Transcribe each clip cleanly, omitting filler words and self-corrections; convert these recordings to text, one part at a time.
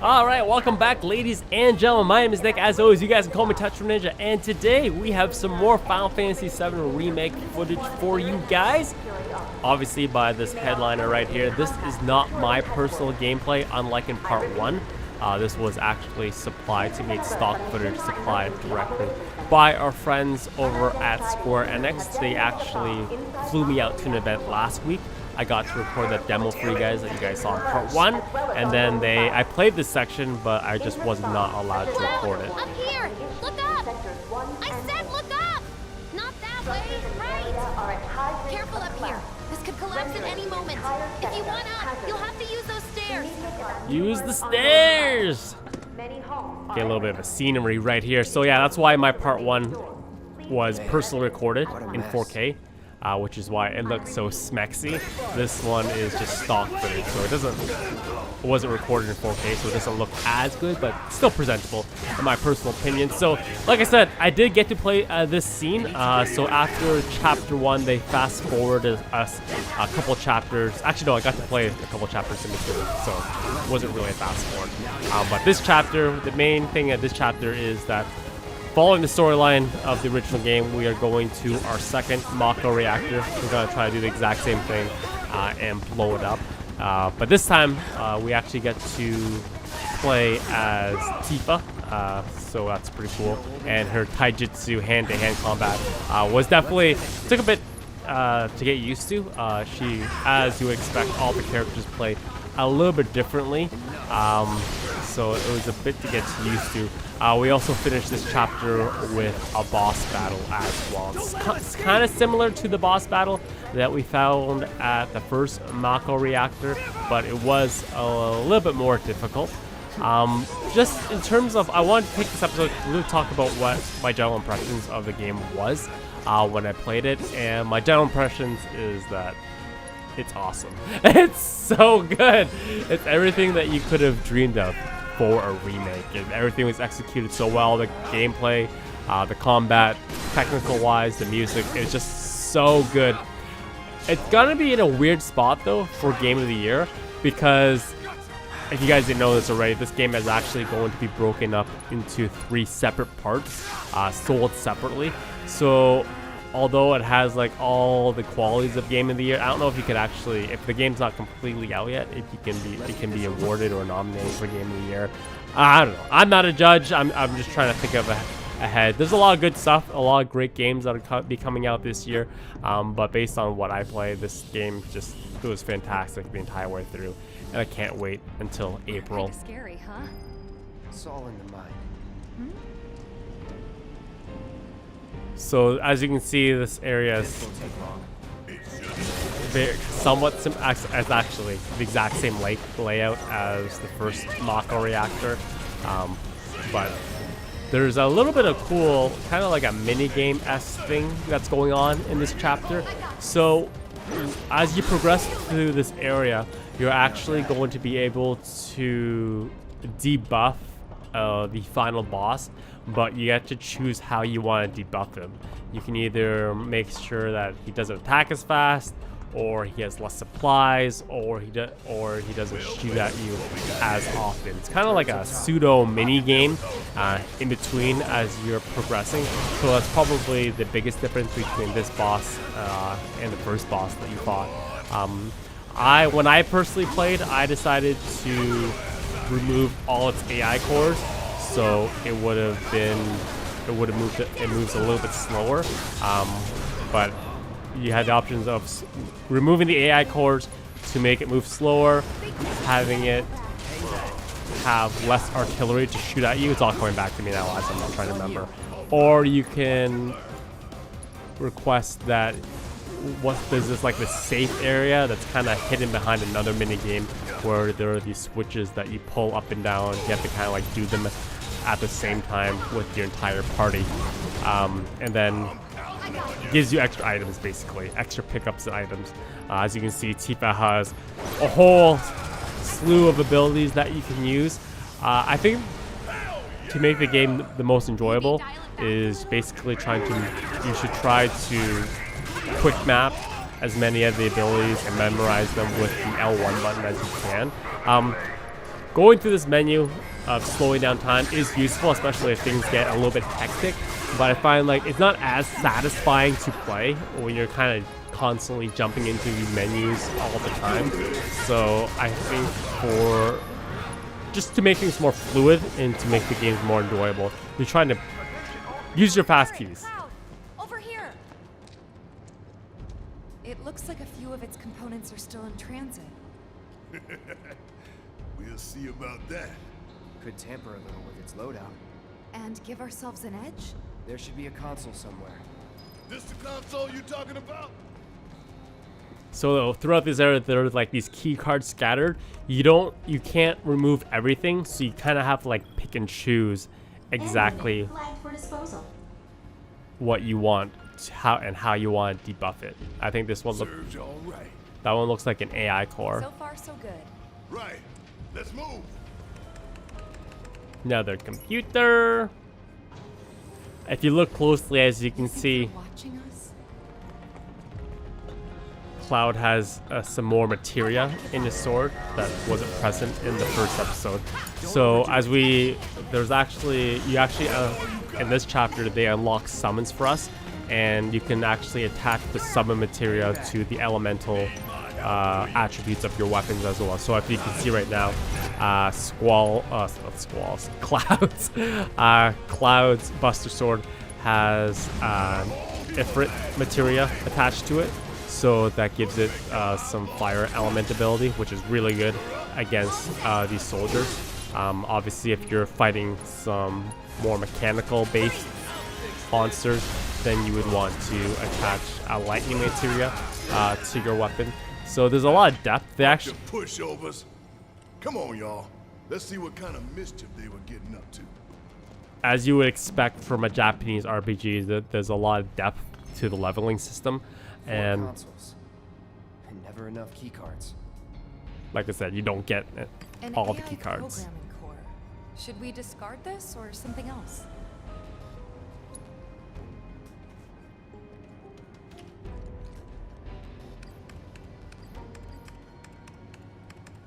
Alright, welcome back ladies and gentlemen. My name is Nick. As always, you guys can call me Touch from Ninja, and today we have some more Final Fantasy VII Remake footage for you guys. Obviously by this headliner right here. This is not my personal gameplay, unlike in part 1. This was actually supplied to me, stock footage supplied directly by our friends over at Square Enix. They actually flew me out to an event last week. I got to record that demo for you guys that you guys saw in part 1, and then I played this section, but I just was not allowed to record it. Up here! Look up! I said look up! Not that way, right! Careful up here. This could collapse at any moment. If you want up, you'll have to use those stairs. Use the stairs! Get a little bit of a scenery right here. So yeah, that's why my part 1 was personally recorded in 4K. Which is why it looks so smexy. This one is just stock footage, so it wasn't recorded in 4K, so it doesn't look as good, but still presentable in my personal opinion. So, like I said, I did get to play this scene. So after chapter 1, they fast forwarded us a couple chapters. Actually, no, I got to play a couple chapters in between, so it wasn't really a fast forward. But this chapter, the main thing at this chapter is that following the storyline of the original game, we are going to our second Mako reactor. We're going to try to do the exact same thing and blow it up. But this time, we actually get to play as TIFA, so that's pretty cool. And her taijutsu hand-to-hand combat was definitely, took a bit to get used to. She, as you would expect, all the characters play a little bit differently. So it was a bit to get used to. We also finished this chapter with a boss battle as well. It's kind of similar to the boss battle that we found at the first Mako reactor, but it was a little bit more difficult. Just in terms of, I wanted to take this episode to really talk about what my general impressions of the game was when I played it, and my general impressions is that it's awesome. It's so good. It's everything that you could have dreamed of for a remake, and everything was executed so well. The gameplay, the combat, technical wise, the music is just so good. It's gonna be in a weird spot though for Game of the Year, because if you guys didn't know this already, this game is actually going to be broken up into 3 separate parts, sold separately. So although it has like all the qualities of Game of the Year, I don't know if you could actually, if the game's not completely out yet, if it can be awarded or nominated for Game of the Year. I don't know. I'm not a judge. I'm just trying to think of ahead. There's a lot of good stuff, a lot of great games that will be coming out this year. But based on what I played, this game just, it was fantastic the entire way through, and I can't wait until April. Kinda scary, huh? It's all in the mind. So as you can see, this area is somewhat as actually the exact same layout as the first Mako reactor, but there's a little bit of cool, kind of like a mini game-esque thing that's going on in this chapter. So as you progress through this area, you're actually going to be able to debuff the final boss, but you have to choose how you want to debuff him. You can either make sure that he doesn't attack as fast, or he has less supplies, or he doesn't shoot at you as often. It's kind of like a pseudo mini game in between as you're progressing. So that's probably the biggest difference between this boss and the first boss that you fought. When I personally played, I decided to remove all its AI cores, so it moves a little bit slower, but you had the options of removing the AI cores to make it move slower, having it have less artillery to shoot at you. It's all coming back to me now as I'm trying to remember. Or you can request that there's this like this safe area that's kind of hidden behind another mini game where there are these switches that you pull up and down. You have to kind of like do them at the same time with your entire party, and then gives you extra items, basically extra pickups and items. As you can see, Tifa has a whole slew of abilities that you can use. I think to make the game the most enjoyable is basically you should try to quick map as many of the abilities and memorize them with the L1 button as you can. going through this menu of slowing down time is useful, especially if things get a little bit hectic. But I find like it's not as satisfying to play when you're kind of constantly jumping into these menus all the time. So I think for just to make things more fluid and to make the games more enjoyable, you're trying to use your fast keys. Over here. It looks like a few of its components are still in transit. We'll see about that. Could tamper a little with its loadout. And give ourselves an edge? There should be a console somewhere. This the console you talking about? So throughout this area, there are like these key cards scattered. You can't remove everything, so you kind of have to like pick and choose exactly what you want, how you want to debuff it. I think this one Serves you all right. that one looks like an AI core. So far, so good. Right. Let's move. Another computer. If you look closely, as you can see, Watching us? Cloud has some more materia in his sword that wasn't present in the first episode. So in this chapter they unlock summons for us, and you can actually attach the summon materia to the elemental attributes of your weapons as well. So if you can see right now, Cloud's Buster Sword has Ifrit materia attached to it, so that gives it some fire element ability, which is really good against these soldiers. Obviously, if you're fighting some more mechanical based monsters, then you would want to attach a lightning materia to your weapon. So there's a lot of depth. They actually Pushovers. Come on, y'all. Let's see what kind of mischief they were getting up to. as you would expect from a Japanese RPG, that there's a lot of depth to the leveling system, 4 and consoles. And never enough key cards. like I said, you don't get An all the AI key cards. programming core. Should we discard this or something else?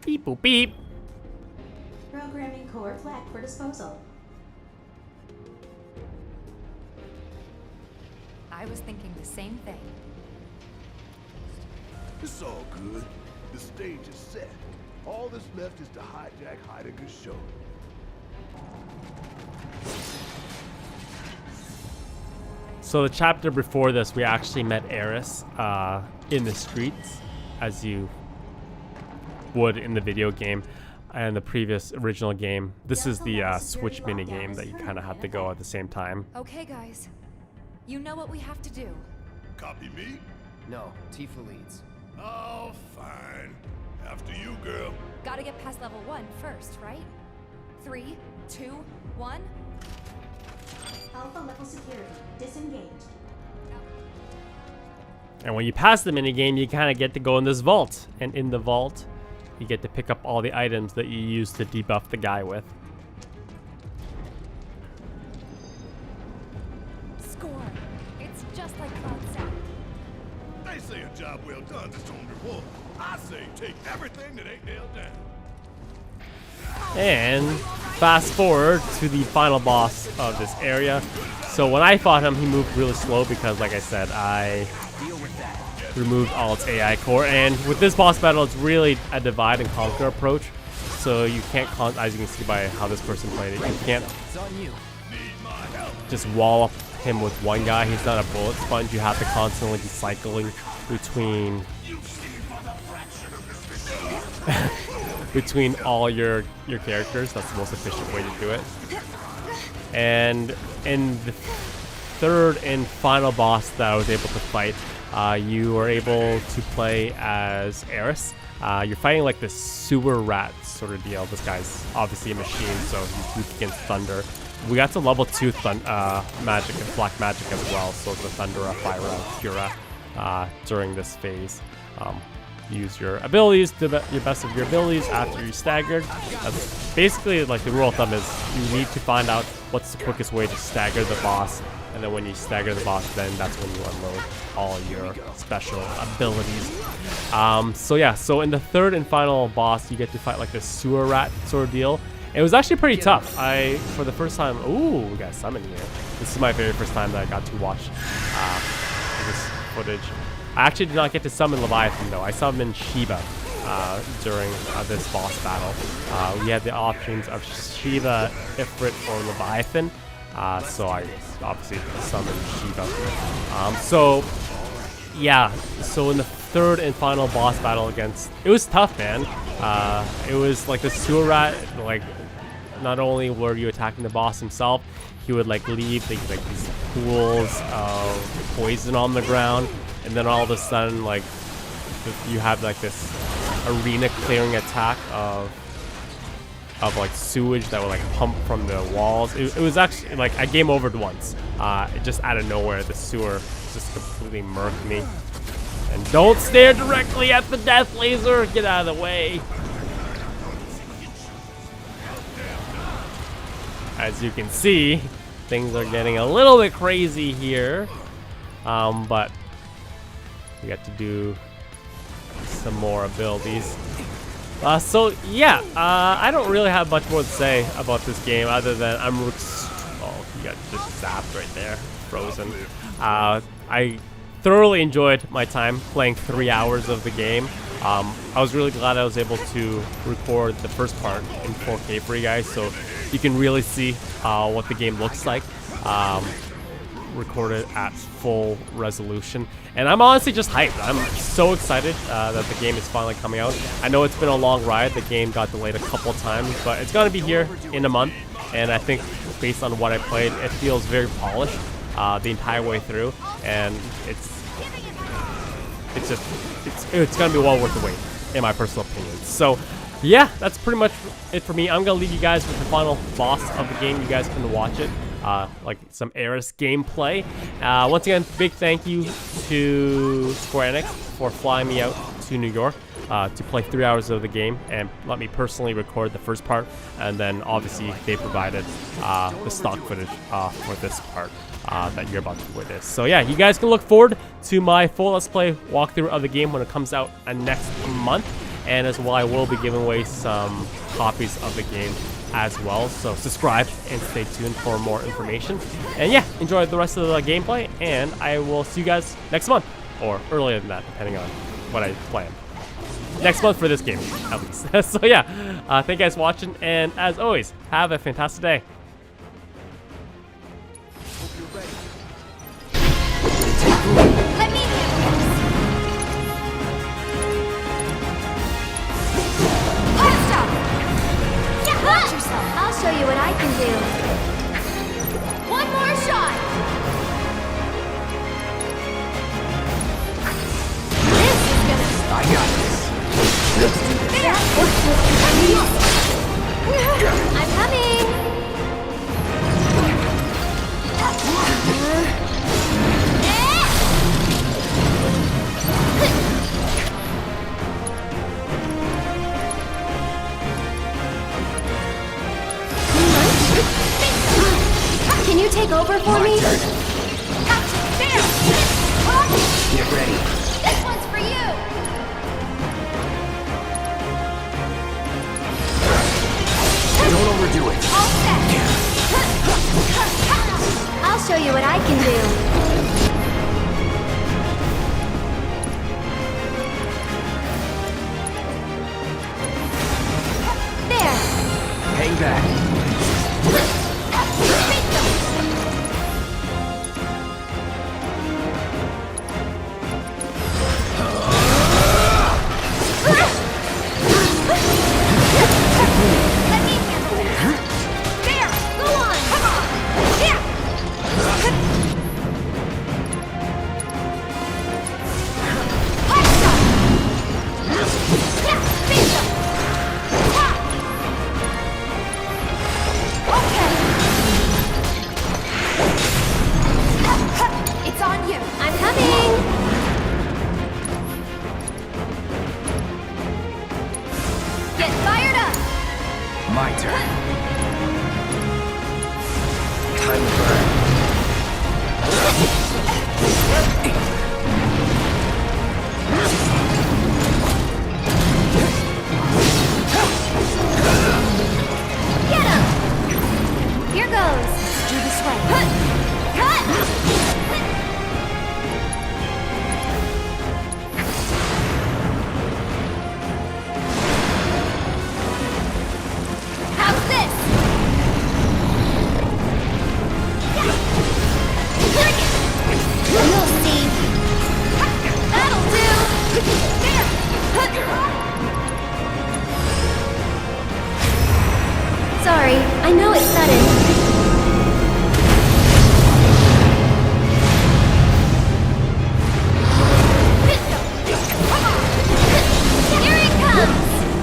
Beep boop beep. Programming core flagged for disposal. I was thinking the same thing. It's all good. The stage is set. All that's left is to hijack Heidegger's show. So the chapter before this, we actually met AERITH in the streets, as you would in the video game and the previous original game. This is the switch mini game that you kind of have to go at the same time. Okay, guys. You know what we have to do. Copy me? No, Tifa leads. Oh, fine. After you, girl. Gotta get past level 1 first, right? 3, 2, 1. Alpha level security disengaged. And when you pass the minigame, you kind of get to go in this vault. And in the vault, you get to pick up all the items that you use to debuff the guy with. Score. It's just like Cloud said. They say a job well done is on reward. I say take everything that ain't nailed down. And fast forward to the final boss of this area. So when I fought him, he moved really slow because, like I said, I removed all its AI core. And with this boss battle, it's really a divide and conquer approach. So you can't, as you can see by how this person played it, you can't It's on you. just wall up him with one guy. He's not a bullet sponge. You have to constantly be cycling between between all your characters. That's the most efficient way to do it. And in the third and final boss that I was able to fight, you were able to play as AERITH. You're fighting like this sewer rat sort of deal. This guy's obviously a machine, so he's weak against thunder. We got to level 2 magic and black magic as well, so the Thundera, Fyra, Cura during this phase. Use your abilities to your best of your abilities after you staggered. That's basically like the rule of thumb is you need to find out what's the quickest way to stagger the boss and then when you stagger the boss, then that's when you unload all your special abilities. So yeah, so in the third and final boss, you get to fight like this sewer rat sort of deal. It was actually pretty tough. For the first time, ooh, we got a summon here. This is my very first time that I got to watch this footage. I actually did not get to summon Leviathan though. I summoned Shiva during this boss battle. We had the options of Shiva, Ifrit, or Leviathan. So I obviously summoned Shiva. So yeah, so in the third and final boss battle against, it was tough, man. It was like the sewer rat, like not only were you attacking the boss himself, he would like leave these pools of poison on the ground, and then all of a sudden like you have like this arena clearing attack of like sewage that would like pump from the walls. It was actually like I game overed once. Just out of nowhere, the sewer just completely murked me. And don't stare directly at the death laser. Get out of the way. As you can see, things are getting a little bit crazy here. But we got to do some more abilities. So yeah, I don't really have much more to say about this game other than oh, you got just zapped right there, frozen. I thoroughly enjoyed my time playing 3 hours of the game. I was really glad I was able to record the first part in 4K for you guys, so you can really see what the game looks like. Recorded at full resolution, and I'm honestly just hyped. I'm so excited that the game is finally coming out. I know it's been a long ride. The game got delayed a couple times, but it's gonna be here in a month, and I think based on what I played, it feels very polished the entire way through, and it's gonna be well worth the wait, in my personal opinion. So yeah, that's pretty much it for me. I'm gonna leave you guys with the final boss of the game. You guys can watch it. Like some AERITH gameplay. Once again, big thank you to Square Enix for flying me out to New York to play 3 hours of the game and let me personally record the first part, and then obviously they provided the stock footage for this part that you're about to witness. So yeah, you guys can look forward to my full Let's Play walkthrough of the game when it comes out next month, and as well I will be giving away some copies of the game as well, so subscribe and stay tuned for more information. And yeah, enjoy the rest of the gameplay, and I will see you guys next month, or earlier than that, depending on what I plan. Next month for this game, at least. So yeah, thank you guys for watching, and as always, have a fantastic day. Let me handle this. Blast off! Watch yourself. I'll show you what I can do. One more shot. This is gonna. I got this. There. I'm coming. Can you take over for me? Gotcha. There. Get ready. This one's for you. Don't overdo it. All set. I'll show you what I can do. There. Hang back. Let me handle it. There. Go on. Come on. Yeah. Hot shot. Yeah. Bingo. Ha. Okay. It's on you. I'm coming. Get fired up. My turn. Time to burn. Sorry, I know it's sudden. Here it comes!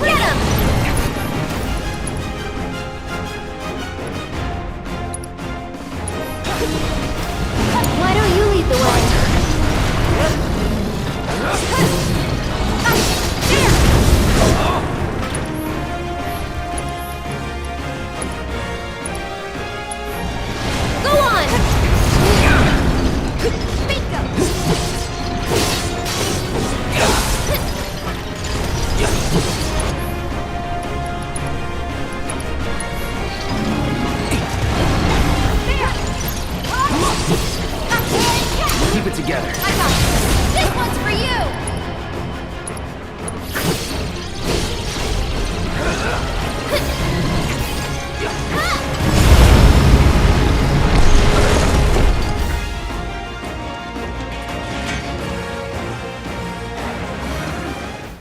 Get him! Why don't you lead the way? Go on! Bingo! Keep it together. I got this! This one's for you!